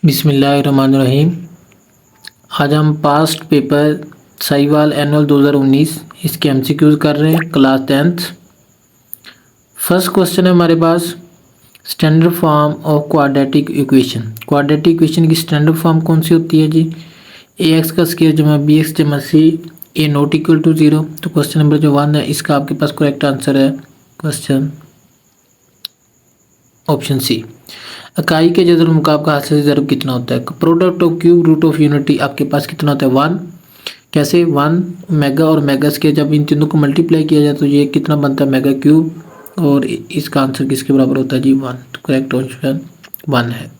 बिस्मिल्लाहिर्रहमानिर्रहीम। आज हम पास्ट पेपर साहिवाल एनुअल 2019 इसके एमसीक्यूज कर रहे हैं क्लास 10th। फर्स्ट क्वेश्चन है हमारे पास, standard form of quadratic equation. Quadratic equation की स्टैंडर्ड फॉर्म कौन सी होती है जी? ए एक्स का स्क्वायर जमा बी एक्स जमा c a not equal to 0। तो क्वेश्चन नंबर जो 1 है इसका आपके पास करेक्ट आंसर है क्वेश्चन ऑप्शन सी। इकाई के जदर मुकाब का हासिल ज़रूर कितना होता है? Product of cube root of unity आपके पास कितना होता है? 1। कैसे? 1 मेगा और मेगा स्क्वायर, जब इन तीनों को मल्टीप्लाई किया जाए तो ये कितना बनता है? Mega cube. और इसका आंसर किसके बराबर होता है जी? 1। तो करेक्ट ऑप्शन 1 है।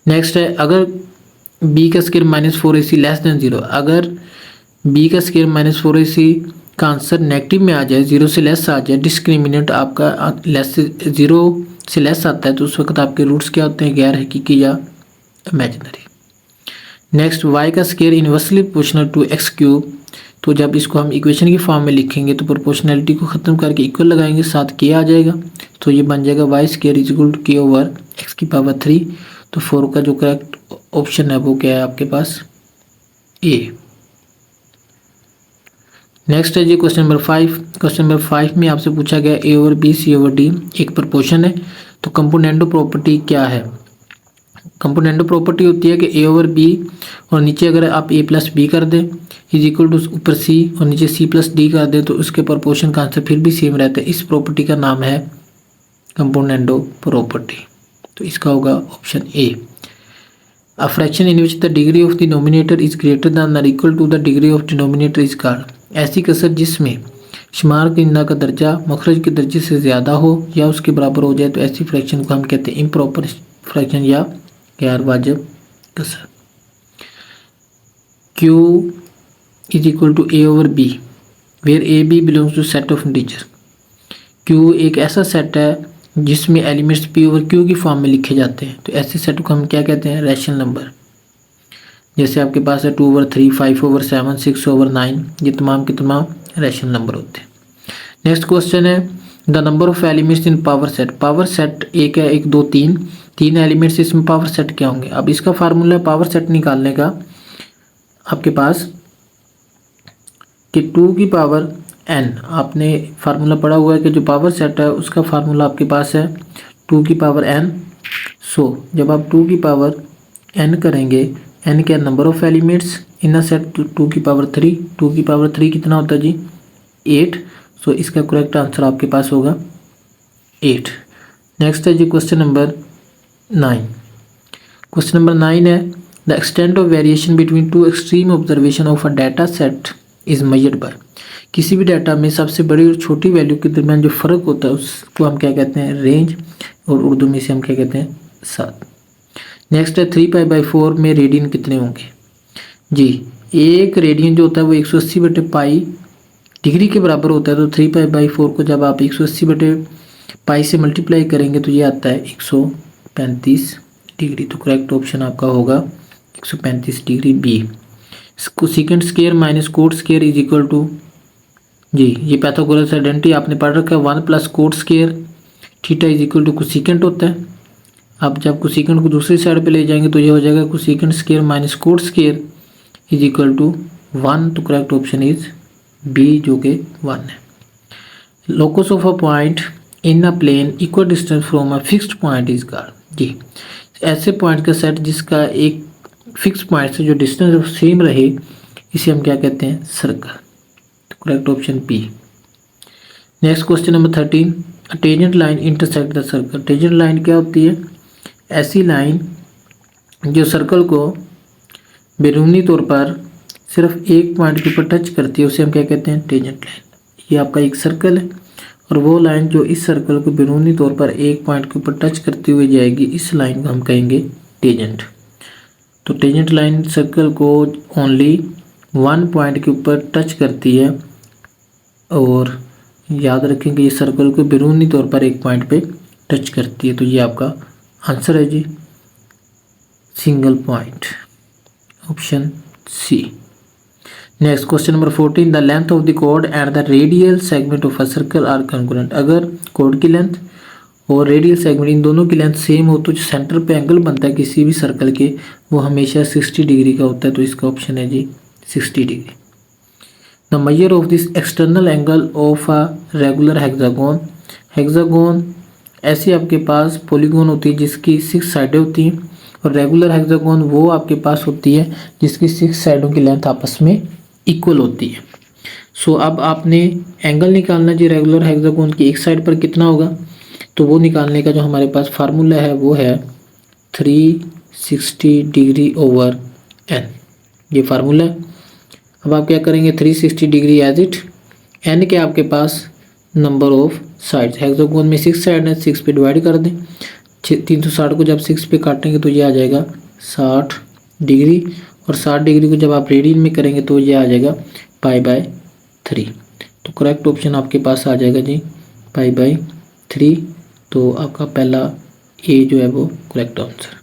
नेक्स्ट है, अगर बी का स्क्वायर -4ac लेस देन 0, अगर बी का स्क्वायर -4ac का आंसर नेगेटिव में आ जाए, 0 से लेस आ जाए, डिस्क्रिमिनेंट आपका लेस से 0 से लेस आता है, तो उस वक्त आपके रूट्स क्या होते हैं? गैर हकीकी या इमेजिनरी। नेक्स्ट, वाई का square inversely proportional to x cube. तो जब इसको हम इक्वेशन की फॉर्म में लिखेंगे तो प्रोपोर्शनैलिटी को ख़त्म करके इक्वल लगाएंगे, साथ के आ जाएगा, तो ये बन जाएगा y square is equal to k over x की पावर 3। तो 4 का जो करेक्ट ऑप्शन है वो क्या है आपके पास? ए। नेक्स्ट है जी क्वेश्चन नंबर 5। क्वेश्चन नंबर 5 में आपसे पूछा गया a over b c over d एक प्रोपोर्शन है, तो कंपोनेंडो प्रॉपर्टी क्या है? कंपोनेंडो प्रॉपर्टी होती है कि ए ओवर बी और नीचे अगर आप ए प्लस बी कर दें इज इक्वल टू ऊपर सी और नीचे सी प्लस डी कर दें तो उसके प्रोपोर्शन का आंसर फिर भी सेम रहता है। इस प्रॉपर्टी का नाम है कंपोनेंडो प्रॉपर्टी। तो इसका होगा option a. A fraction in which the degree of the numerator is greater than और equal to the degree of denominator is called. ऐसी कसर जिसमें शुमार की इंदा का दर्जा मखरज के दर्जे से ज़्यादा हो या उसके बराबर हो जाए तो ऐसी फ्रैक्शन को हम कहते हैं इम्प्रॉपर फ्रैक्शन या गैर वाजिब कसर। Q is equal to a over b where a b belongs to set of integer. Q एक ऐसा सेट है जिसमें एलिमेंट्स P ओवर Q की फॉर्म में लिखे जाते हैं, तो ऐसे सेट को हम क्या कहते हैं? Rational number. जैसे आपके पास है 2 ओवर 3, 5 ओवर 7, 6 ओवर 9, ये तमाम के तमाम रैशनल नंबर होते हैं। नेक्स्ट क्वेश्चन है, the number of elements in power set. Power set एक है, 1 2 3 एलिमेंट्स, इसमें पावर सेट क्या होंगे? अब इसका फार्मूला पावर सेट निकालने का आपके पास कि 2 की पावर n, आपने फार्मूला पढ़ा हुआ है कि जो पावर सेट है उसका फार्मूला आपके पास है 2 की पावर n। सो जब आप 2 की पावर n करेंगे, n के number of elements in a set 2 की पावर 3, 2 की पावर 3 कितना होता है जी? 8। सो इसका करेक्ट आंसर आपके पास होगा 8। नेक्स्ट है जी क्वेश्चन नंबर 9। क्वेश्चन नंबर 9 है, the extent of variation between two extreme observation of a data set is measured by. किसी भी डाटा में सबसे बड़ी और छोटी वैल्यू के दरमियान जो फ़र्क होता है उसको हम क्या कहते हैं? रेंज, और उर्दू में इसे हम क्या कहते हैं? साथ। नेक्स्ट है, 3π/4 में रेडियन कितने होंगे जी? एक रेडियन जो होता है वो 180/π डिग्री के बराबर होता है, तो 3π/4 को जब आप 180/π से मल्टीप्लाई करेंगे तो ये आता है 135 डिग्री। तो करेक्ट ऑप्शन आपका होगा 135 degree b. Cosecant square minus cot square is equal to जी, ये पाइथागोरस आइडेंटिटी आपने पढ़ रखा है, 1 plus cot square theta is equal to cosecant होता है। आप जब कोसेकेंट को दूसरी साइड पे ले जाएंगे तो ये हो जाएगा cosecant square minus cot square is equal to 1। तो करेक्ट ऑप्शन इज बी जो कि 1 है। Locus of a point in a plane equal distance from a fixed point is called जी। ऐसे पॉइंट का सेट जिसका एक फिक्स पॉइंट से जो डिस्टेंस सेम रहे इसे हम क्या कहते हैं? सर्कल। तो correct option B. Next question number 13, tangent line intersect the circle. Tangent line क्या होती है? ऐसी लाइन जो सर्कल को बैरूनी तौर पर सिर्फ एक पॉइंट के ऊपर टच करती है उसे हम क्या कहते हैं? Tangent line. ये आपका एक सर्कल है और वो लाइन जो इस सर्कल को बैरूनी तौर पर एक पॉइंट के ऊपर टच करती हुई जाएगी, इस लाइन को हम कहेंगे टेंजेंट। तो टेंजेंट लाइन सर्कल को ओनली 1 पॉइंट के ऊपर टच करती है, और याद रखें कि ये सर्कल को बैरूनी तौर पर एक पॉइंट पे टच करती है। तो ये आपका आंसर है जी single point, option c. Next question number 14, the length of the कोड and the radial segment of a circle are congruent. अगर कोड की लेंथ और रेडियल सेगमेंट इन दोनों की लेंथ सेम हो तो जो सेंटर पे एंगल बनता है किसी भी सर्कल के वो हमेशा 60 डिग्री का होता है। तो इसका ऑप्शन है जी 60 degree. The measure of this external angle of a regular hexagon. Hexagon ऐसी आपके पास पॉलीगोन होती है जिसकी 6 साइडें होती हैं, और रेगुलर हेक्सागोन वो आपके पास होती है जिसकी 6 साइडों की लेंथ आपस में इक्वल होती है। सो अब आपने एंगल निकालना जी रेगुलर हेक्सागोन की एक साइड पर कितना होगा, तो वो निकालने का जो हमारे पास फार्मूला है वो है 360 डिग्री ओवर एन, ये फार्मूला है। अब आप क्या करेंगे 360 डिग्री एज इट, एन के आपके पास नंबर ऑफ साइड्स, हेक्सागोन में 6 साइड है, 6 पे डिवाइड कर दें। 360 को जब 6 पे काटेंगे तो ये आ जाएगा 60 डिग्री, और 60 डिग्री को जब आप रेडियन में करेंगे तो ये आ जाएगा π/3। तो करेक्ट ऑप्शन आपके पास आ जाएगा जी π/3। तो आपका पहला ए जो है वो करेक्ट आंसर।